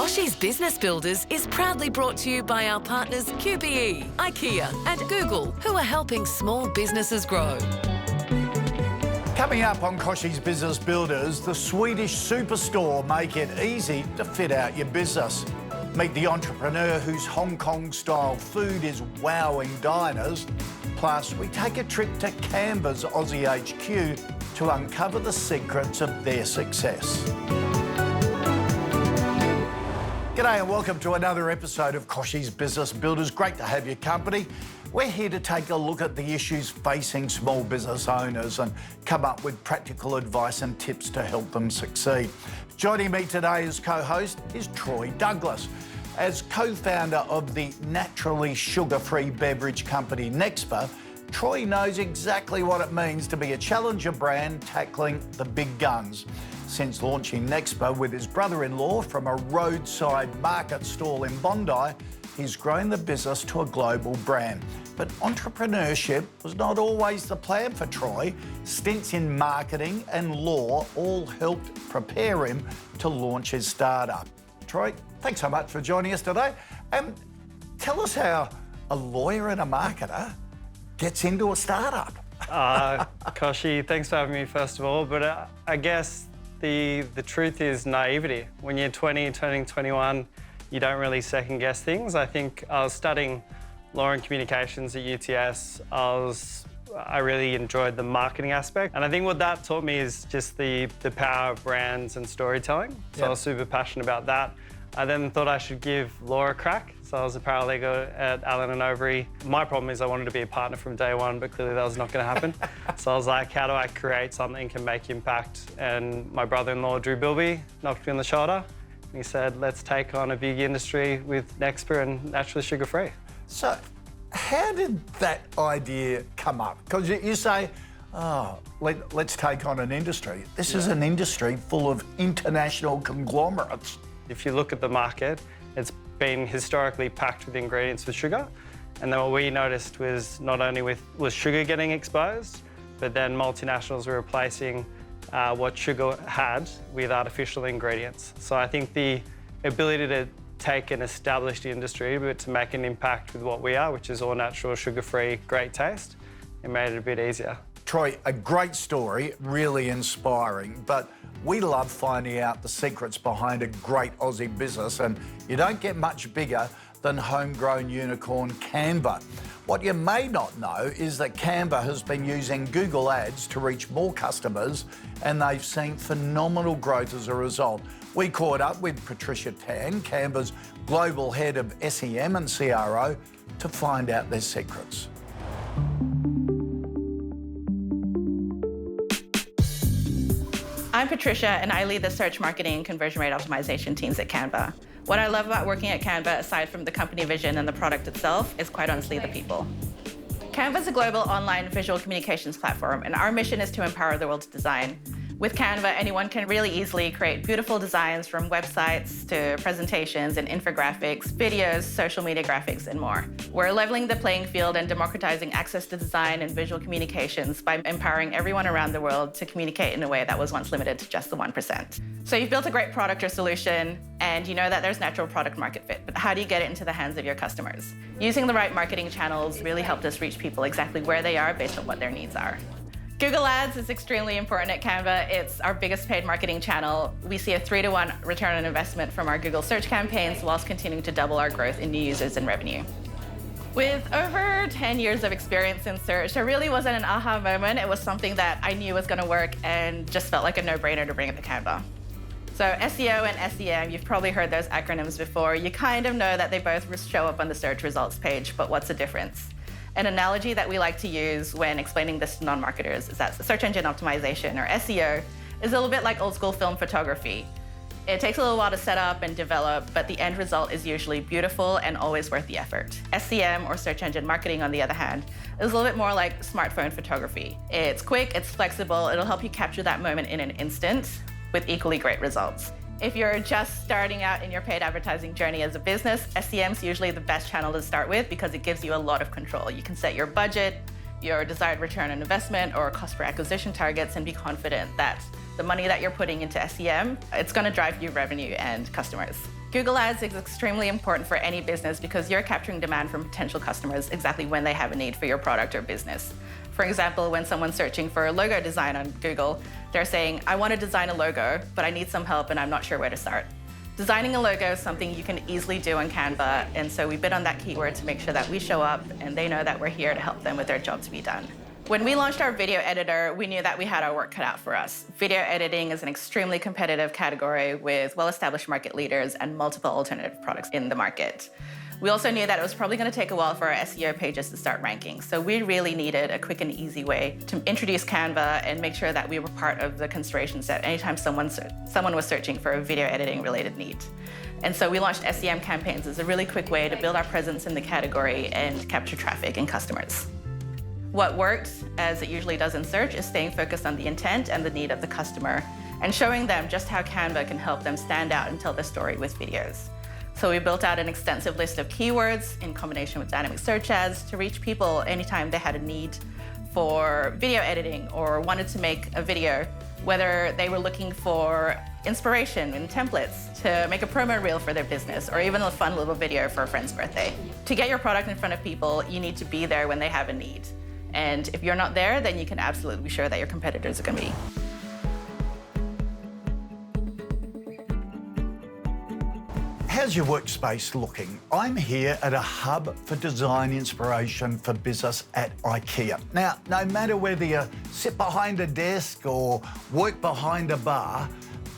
Koshi's Business Builders is proudly brought to you by our partners QBE, IKEA and Google, who are helping small businesses grow. Coming up on Koshi's Business Builders, the Swedish superstore make it easy to fit out your business. Meet the entrepreneur whose Hong Kong-style food is wowing diners. Plus, we take a trip to Canva's Aussie HQ to uncover the secrets of their success. G'day and welcome to another episode of Koshi's Business Builders. Great to have your company. We're here to take a look at the issues facing small business owners and come up with practical advice and tips to help them succeed. Joining me today as co-host is Troy Douglas. As co-founder of the naturally sugar-free beverage company Nextbar, Troy knows exactly what it means to be a challenger brand tackling the big guns. Since launching Nextbar with his brother-in-law from a roadside market stall in Bondi, he's grown the business to a global brand. But entrepreneurship was not always the plan for Troy. Stints in marketing and law all helped prepare him to launch his startup. Troy, thanks so much for joining us today. Tell us how a lawyer and a marketer gets into a startup. Koshi, thanks for having me first of all, but I guess the truth is naivety. When you're 20, turning 21, you don't really second guess things. I think I was studying law and communications at UTS. I really enjoyed the marketing aspect. And I think what that taught me is just the power of brands and storytelling. So I was super passionate about that. I then thought I should give law a crack. So I was a paralegal at Allen & Overy. My problem is I wanted to be a partner from day one, but clearly that was not going to happen. So I was like, how do I create something that can make impact? And my brother-in-law, Drew Bilby, knocked me on the shoulder. And he said, let's take on a big industry with Nextbar and naturally sugar-free. So how did that idea come up? Because you say, let's take on an industry. This is an industry full of international conglomerates. If you look at the market, it's been historically packed with ingredients with sugar. And then what we noticed was not only was sugar getting exposed, but then multinationals were replacing what sugar had with artificial ingredients. So I think the ability to take an established industry, but to make an impact with what we are, which is all natural, sugar-free, great taste, it made it a bit easier. Troy, a great story, really inspiring, but we love finding out the secrets behind a great Aussie business, and you don't get much bigger than homegrown unicorn Canva. What you may not know is that Canva has been using Google Ads to reach more customers, and they've seen phenomenal growth as a result. We caught up with Patricia Tan, Canva's global head of SEM and CRO, to find out their secrets. I'm Patricia, and I lead the search marketing and conversion rate optimization teams at Canva. What I love about working at Canva, aside from the company vision and the product itself, is quite honestly the people. Canva is a global online visual communications platform, and our mission is to empower the world's design. With Canva, anyone can really easily create beautiful designs from websites to presentations and infographics, videos, social media graphics, and more. We're leveling the playing field and democratizing access to design and visual communications by empowering everyone around the world to communicate in a way that was once limited to just the 1%. So you've built a great product or solution, and you know that there's natural product market fit, but how do you get it into the hands of your customers? Using the right marketing channels really helped us reach people exactly where they are based on what their needs are. Google Ads is extremely important at Canva. It's our biggest paid marketing channel. We see a 3-to-1 return on investment from our Google search campaigns whilst continuing to double our growth in new users and revenue. With over 10 years of experience in search, there really wasn't an aha moment. It was something that I knew was going to work and just felt like a no-brainer to bring it to Canva. So SEO and SEM, you've probably heard those acronyms before. You kind of know that they both show up on the search results page, but what's the difference? An analogy that we like to use when explaining this to non-marketers is that search engine optimization, or SEO, is a little bit like old school film photography. It takes a little while to set up and develop, but the end result is usually beautiful and always worth the effort. SEM, or search engine marketing, on the other hand, is a little bit more like smartphone photography. It's quick, it's flexible, it'll help you capture that moment in an instant with equally great results. If you're just starting out in your paid advertising journey as a business, SEM is usually the best channel to start with because it gives you a lot of control. You can set your budget, your desired return on investment, or cost per acquisition targets, and be confident that the money that you're putting into SEM, it's going to drive you revenue and customers. Google Ads is extremely important for any business because you're capturing demand from potential customers exactly when they have a need for your product or business. For example, when someone's searching for a logo design on Google, they're saying, I want to design a logo, but I need some help and I'm not sure where to start. Designing a logo is something you can easily do on Canva, and so we bid on that keyword to make sure that we show up and they know that we're here to help them with their job to be done. When we launched our video editor, we knew that we had our work cut out for us. Video editing is an extremely competitive category with well-established market leaders and multiple alternative products in the market. We also knew that it was probably going to take a while for our SEO pages to start ranking, so we really needed a quick and easy way to introduce Canva and make sure that we were part of the consideration set anytime someone was searching for a video editing related need. And so we launched SEM campaigns as a really quick way to build our presence in the category and capture traffic and customers. What worked, as it usually does in search, is staying focused on the intent and the need of the customer and showing them just how Canva can help them stand out and tell their story with videos. So we built out an extensive list of keywords in combination with dynamic search ads to reach people anytime they had a need for video editing or wanted to make a video, whether they were looking for inspiration and templates to make a promo reel for their business or even a fun little video for a friend's birthday. To get your product in front of people, you need to be there when they have a need. And if you're not there, then you can absolutely be sure that your competitors are going to be. How's your workspace looking? I'm here at a hub for design inspiration for business at IKEA. Now, no matter whether you sit behind a desk or work behind a bar,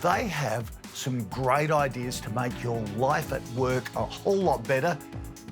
they have some great ideas to make your life at work a whole lot better,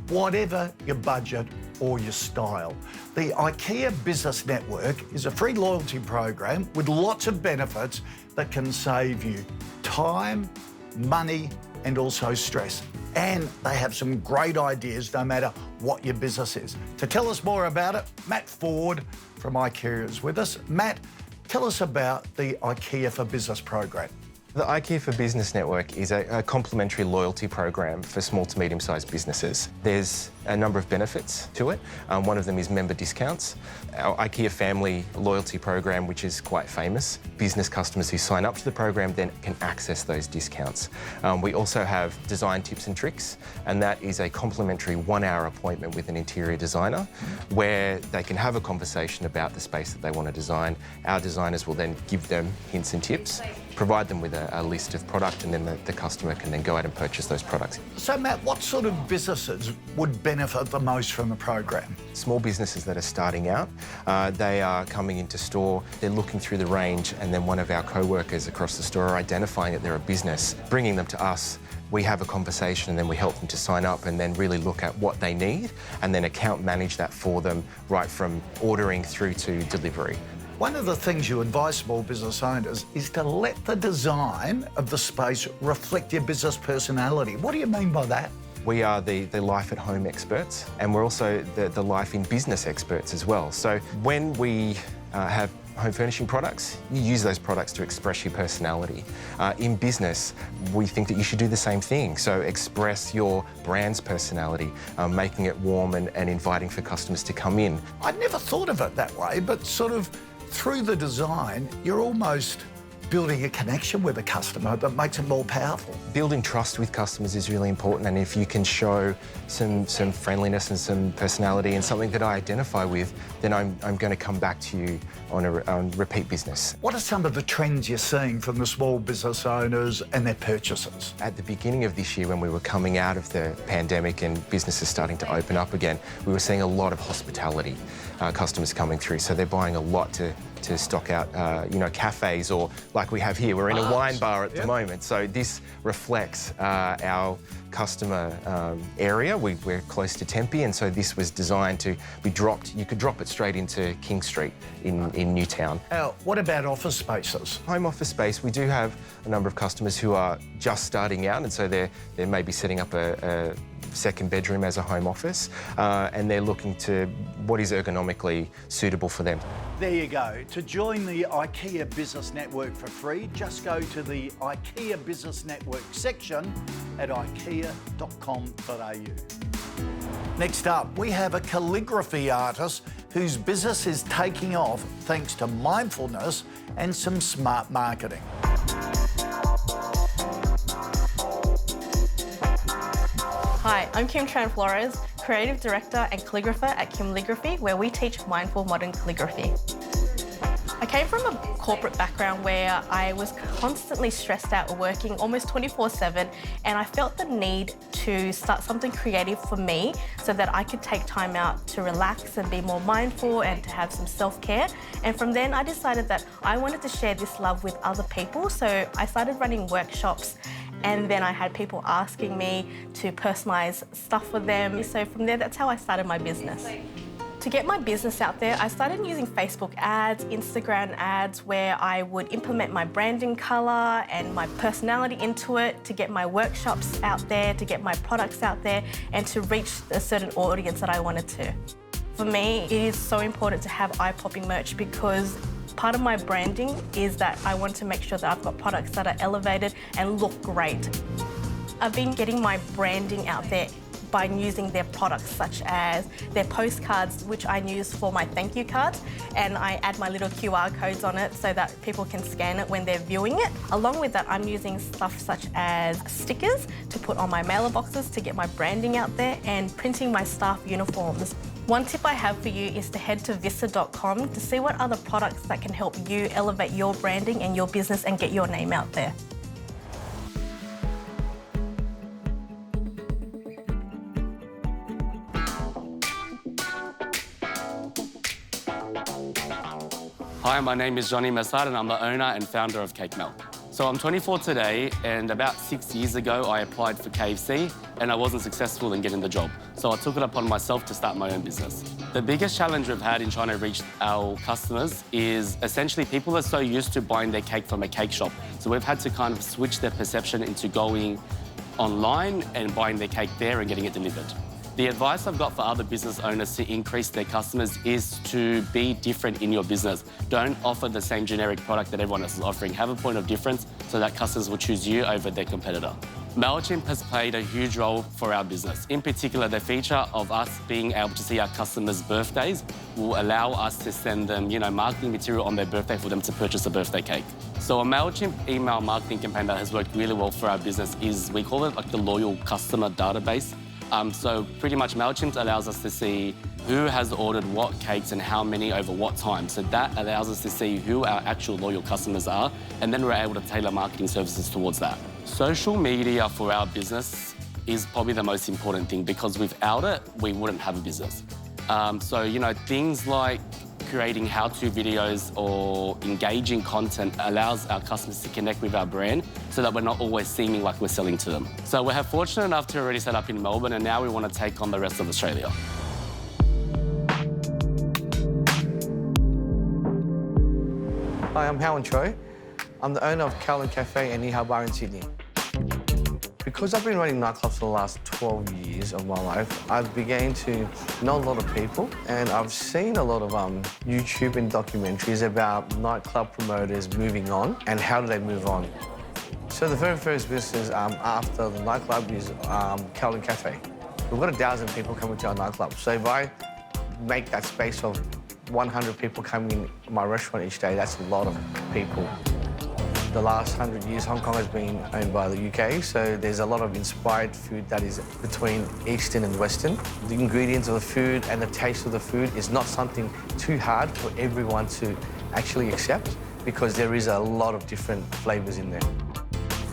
whatever your budget or your style. The IKEA Business Network is a free loyalty program with lots of benefits that can save you time, money, and also stress. And they have some great ideas no matter what your business is. To tell us more about it, Matt Ford from IKEA is with us. Matt, tell us about the IKEA for Business program. The IKEA for Business Network is a complimentary loyalty program for small to medium-sized businesses. There's a number of benefits to it. One of them is member discounts. Our IKEA Family Loyalty program, which is quite famous, business customers who sign up to the program then can access those discounts. We also have design tips and tricks, and that is a complimentary 1-hour appointment with an interior designer where they can have a conversation about the space that they want to design. Our designers will then give them hints and tips, provide them with a list of product, and then the customer can then go out and purchase those products. So, Matt, what sort of businesses would benefit the most from the program? Small businesses that are starting out, they are coming into store, they're looking through the range, and then one of our co-workers across the store are identifying that they're a business, bringing them to us. We have a conversation and then we help them to sign up and then really look at what they need and then account manage that for them right from ordering through to delivery. One of the things you advise small business owners is to let the design of the space reflect your business personality. What do you mean by that? We are the life at home experts, and we're also the life in business experts as well. So when we have home furnishing products, you use those products to express your personality. In business, we think that you should do the same thing. So express your brand's personality, making it warm and inviting for customers to come in. I'd never thought of it that way, but sort of through the design, you're almost building a connection with a customer that makes it more powerful. Building trust with customers is really important, and if you can show some friendliness and some personality and something that I identify with, then I'm going to come back to you on repeat business. What are some of the trends you're seeing from the small business owners and their purchasers? At the beginning of this year, when we were coming out of the pandemic and businesses starting to open up again, we were seeing a lot of hospitality customers coming through. So they're buying a lot to stock out, cafes, or like we have here, we're in a wine bar at the moment. So this reflects our customer area. We're close to Tempe, and so this was designed to be dropped. You could drop it straight into King Street in Newtown. What about office spaces? Home office space, we do have a number of customers who are just starting out, and so they're maybe setting up a second bedroom as a home office, and they're looking to what is ergonomically suitable for them. There you go. To join the IKEA Business Network for free, just go to the IKEA Business Network section at ikea.com.au. Next up, we have a calligraphy artist whose business is taking off thanks to mindfulness and some smart marketing. Hi, I'm Kim Tran Flores, Creative Director and Calligrapher at Kimligraphy, where we teach mindful modern calligraphy. I came from a corporate background where I was constantly stressed out working almost 24/7, and I felt the need to start something creative for me so that I could take time out to relax and be more mindful and to have some self-care. And from then I decided that I wanted to share this love with other people, so I started running workshops, and then I had people asking me to personalise stuff for them. So from there, that's how I started my business. To get my business out there, I started using Facebook ads, Instagram ads, where I would implement my branding colour and my personality into it to get my workshops out there, to get my products out there, and to reach a certain audience that I wanted to. For me, it is so important to have eye-popping merch because part of my branding is that I want to make sure that I've got products that are elevated and look great. I've been getting my branding out there by using their products, such as their postcards, which I use for my thank you cards, and I add my little QR codes on it so that people can scan it when they're viewing it. Along with that, I'm using stuff such as stickers to put on my mailer boxes to get my branding out there, and printing my staff uniforms. One tip I have for you is to head to vista.com to see what other products that can help you elevate your branding and your business and get your name out there. Hi, my name is Johnny Massad and I'm the owner and founder of Cake Melt. So I'm 24 today, and about 6 years ago I applied for KFC and I wasn't successful in getting the job. So I took it upon myself to start my own business. The biggest challenge we've had in trying to reach our customers is essentially people are so used to buying their cake from a cake shop. So we've had to kind of switch their perception into going online and buying their cake there and getting it delivered. The advice I've got for other business owners to increase their customers is to be different in your business. Don't offer the same generic product that everyone else is offering. Have a point of difference so that customers will choose you over their competitor. MailChimp has played a huge role for our business. In particular, the feature of us being able to see our customers' birthdays will allow us to send them, marketing material on their birthday for them to purchase a birthday cake. So a MailChimp email marketing campaign that has worked really well for our business is, we call it like the loyal customer database. So pretty much MailChimp allows us to see who has ordered what cakes and how many over what time. So that allows us to see who our actual loyal customers are, and then we're able to tailor marketing services towards that. Social media for our business is probably the most important thing, because without it, we wouldn't have a business. So, things like creating how-to videos or engaging content allows our customers to connect with our brand so that we're not always seeming like we're selling to them. So we're fortunate enough to already set up in Melbourne, and now we want to take on the rest of Australia. Hi, I'm Howard Choi. I'm the owner of Calvin Cafe and Ni Hao Bar in Sydney. Because I've been running nightclubs for the last 12 years of my life, I've begun to know a lot of people, and I've seen a lot of YouTube and documentaries about nightclub promoters moving on and how do they move on. So the very first business after the nightclub is Calvin Cafe. We've got 1,000 people coming to our nightclub. So if I make that space of 100 people coming in my restaurant each day, that's a lot of people. The last 100 years, Hong Kong has been owned by the UK, so there's a lot of inspired food that is between Eastern and Western. The ingredients of the food and the taste of the food is not something too hard for everyone to actually accept, because there is a lot of different flavours in there.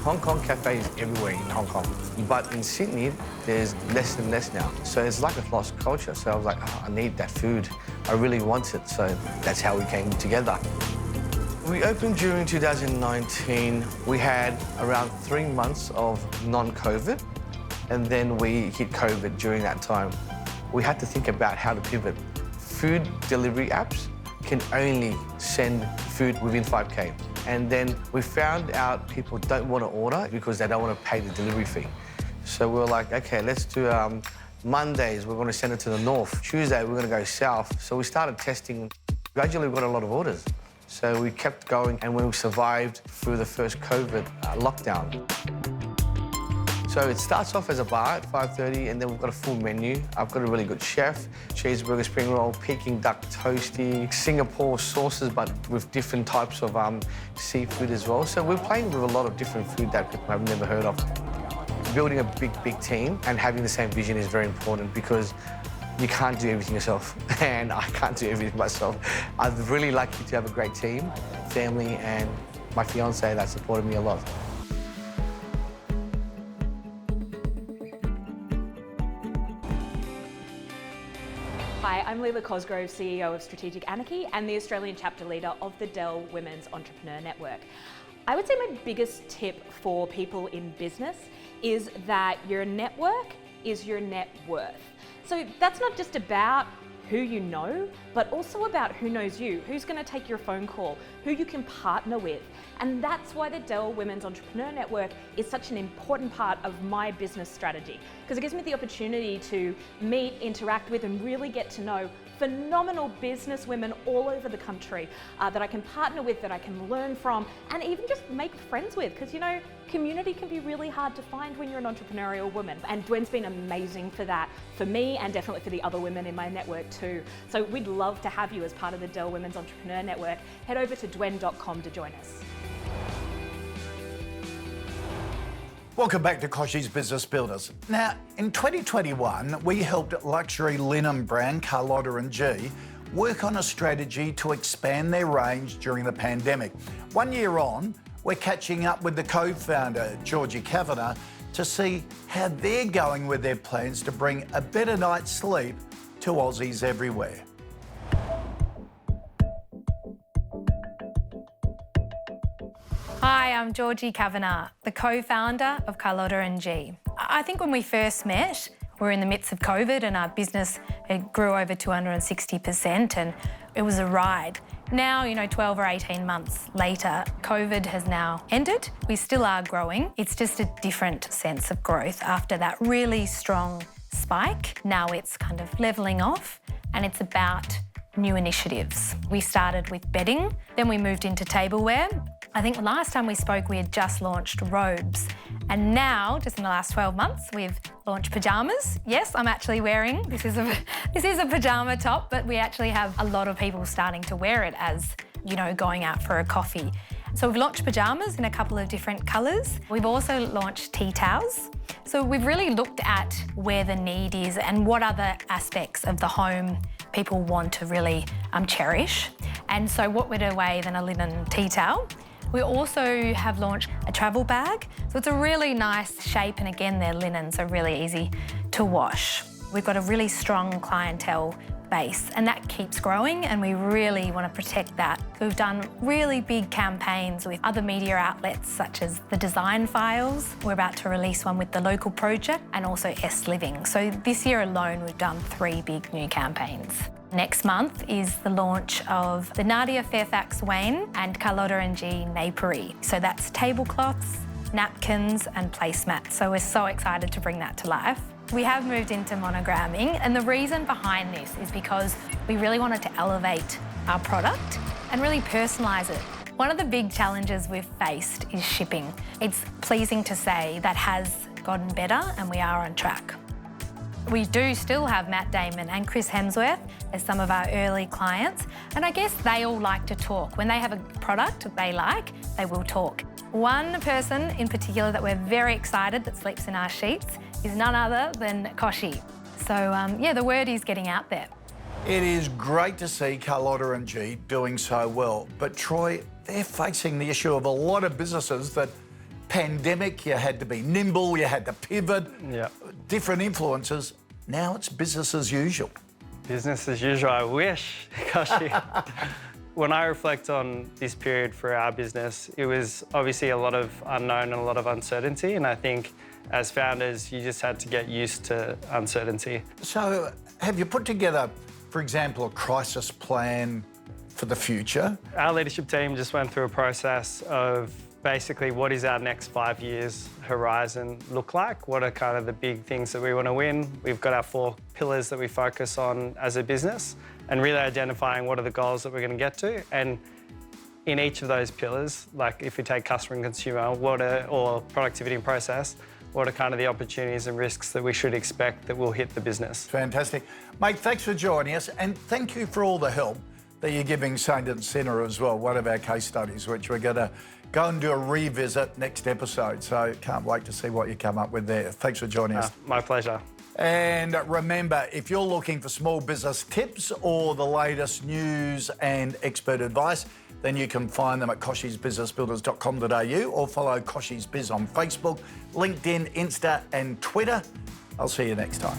Hong Kong cafes everywhere in Hong Kong, but in Sydney, there's less and less now. So it's like a lost culture. So I was like, I need that food. I really want it. So that's how we came together. We opened during 2019. We had around 3 months of non-COVID, and then we hit COVID during that time. We had to think about how to pivot. Food delivery apps can only send food within 5K. And then we found out people don't want to order because they don't want to pay the delivery fee. So we were like, okay, let's do Mondays, we're going to send it to the north. Tuesday, we're going to go south. So we started testing. Gradually, we got a lot of orders. So we kept going, and we survived through the first COVID lockdown. So it starts off as a bar at 5:30, and then we've got a full menu. I've got a really good chef, cheeseburger, spring roll, Peking duck toasty, Singapore sauces, but with different types of seafood as well. So we're playing with a lot of different food that people have never heard of. Building a big team and having the same vision is very important because you can't do everything yourself, and I can't do everything myself. I'm really lucky to have a great team, family, and my fiancée that supported me a lot. Hi, I'm Leela Cosgrove, CEO of Strategic Anarchy and the Australian chapter leader of the Dell Women's Entrepreneur Network. I would say my biggest tip for people in business is that your network is your net worth. So that's not just about who you know, but also about who knows you, who's going to take your phone call, who you can partner with. And that's why the Dell Women's Entrepreneur Network is such an important part of my business strategy, because it gives me the opportunity to meet, interact with, and really get to know phenomenal business women all over the country that I can partner with, that I can learn from, and even just make friends with, because you know, community can be really hard to find when you're an entrepreneurial woman. And Dwen's been amazing for that, for me, and definitely for the other women in my network too. So we'd love to have you as part of the Dell Women's Entrepreneur Network. Head over to dwen.com to join us. Welcome back to Kochie's Business Builders. Now, in 2021, we helped luxury linen brand Carlotta & G work on a strategy to expand their range during the pandemic. 1 year on, we're catching up with the co-founder, Georgie Kavanagh, to see how they're going with their plans to bring a better night's sleep to Aussies everywhere. Hi, I'm Georgie Kavanagh, the co-founder of Carlotta & G. I think when we first met, we were in the midst of COVID and our business it grew over 260% and it was a ride. Now, you know, 12 or 18 months later, COVID has now ended. We still are growing. It's just a different sense of growth after that really strong spike. Now it's kind of levelling off and it's about new initiatives. We started with bedding, then we moved into tableware. I think last time we spoke, we had just launched robes. And now, just in the last 12 months, we've launched pyjamas. Yes, I'm actually wearing, this is a pyjama top, but we actually have a lot of people starting to wear it as, you know, going out for a coffee. So we've launched pyjamas in a couple of different colours. We've also launched tea towels. So we've really looked at where the need is and what other aspects of the home people want to really cherish. And so what better way than a linen tea towel? We also have launched a travel bag. So it's a really nice shape, and again, they're linen, so really easy to wash. We've got a really strong clientele base, and that keeps growing, and we really want to protect that. We've done really big campaigns with other media outlets such as the Design Files. We're about to release one with the Local Project and also S Living. So this year alone, we've done 3 big new campaigns. Next month is the launch of the Nadia Fairfax Wayne and Carlotta & G Napery. So that's tablecloths, napkins and placemats. So we're so excited to bring that to life. We have moved into monogramming, and the reason behind this is because we really wanted to elevate our product and really personalise it. One of the big challenges we've faced is shipping. It's pleasing to say that has gotten better and we are on track. We do still have Matt Damon and Chris Hemsworth as some of our early clients, and I guess they all like to talk. When they have a product they like, they will talk. One person in particular that we're very excited that sleeps in our sheets is none other than Kochie. So yeah, the word is getting out there. It is great to see Carlotta & G doing so well, but Troy, they're facing the issue of a lot of businesses that pandemic, you had to be nimble, you had to pivot, different influences. Now it's business as usual. Business as usual, I wish, Kochie. When I reflect on this period for our business, it was obviously a lot of unknown and a lot of uncertainty, and I think as founders, you just had to get used to uncertainty. So have you put together, for example, a crisis plan for the future? Our leadership team just went through a process of basically what is our next 5 years horizon look like? What are kind of the big things that we want to win? We've got our 4 pillars that we focus on as a business and really identifying what are the goals that we're going to get to. And in each of those pillars, like if we take customer and consumer, or productivity and process, what are kind of the opportunities and risks that we should expect that will hit the business. Fantastic. Mate, thanks for joining us, and thank you for all the help that you're giving Saint Centre as well, one of our case studies, which we're going to go and do a revisit next episode. So can't wait to see what you come up with there. Thanks for joining us. My pleasure. And remember, if you're looking for small business tips or the latest news and expert advice, then you can find them at koshesbusinessbuilders.com.au or follow Koshie's Biz on Facebook, LinkedIn, Insta and Twitter. I'll see you next time.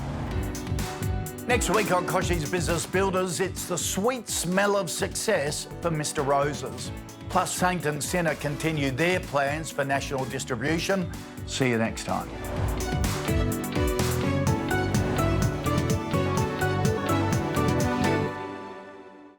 Next week on Koshie's Business Builders, it's the sweet smell of success for Mr. Roses. Plus, Saint Centre continue their plans for national distribution. See you next time.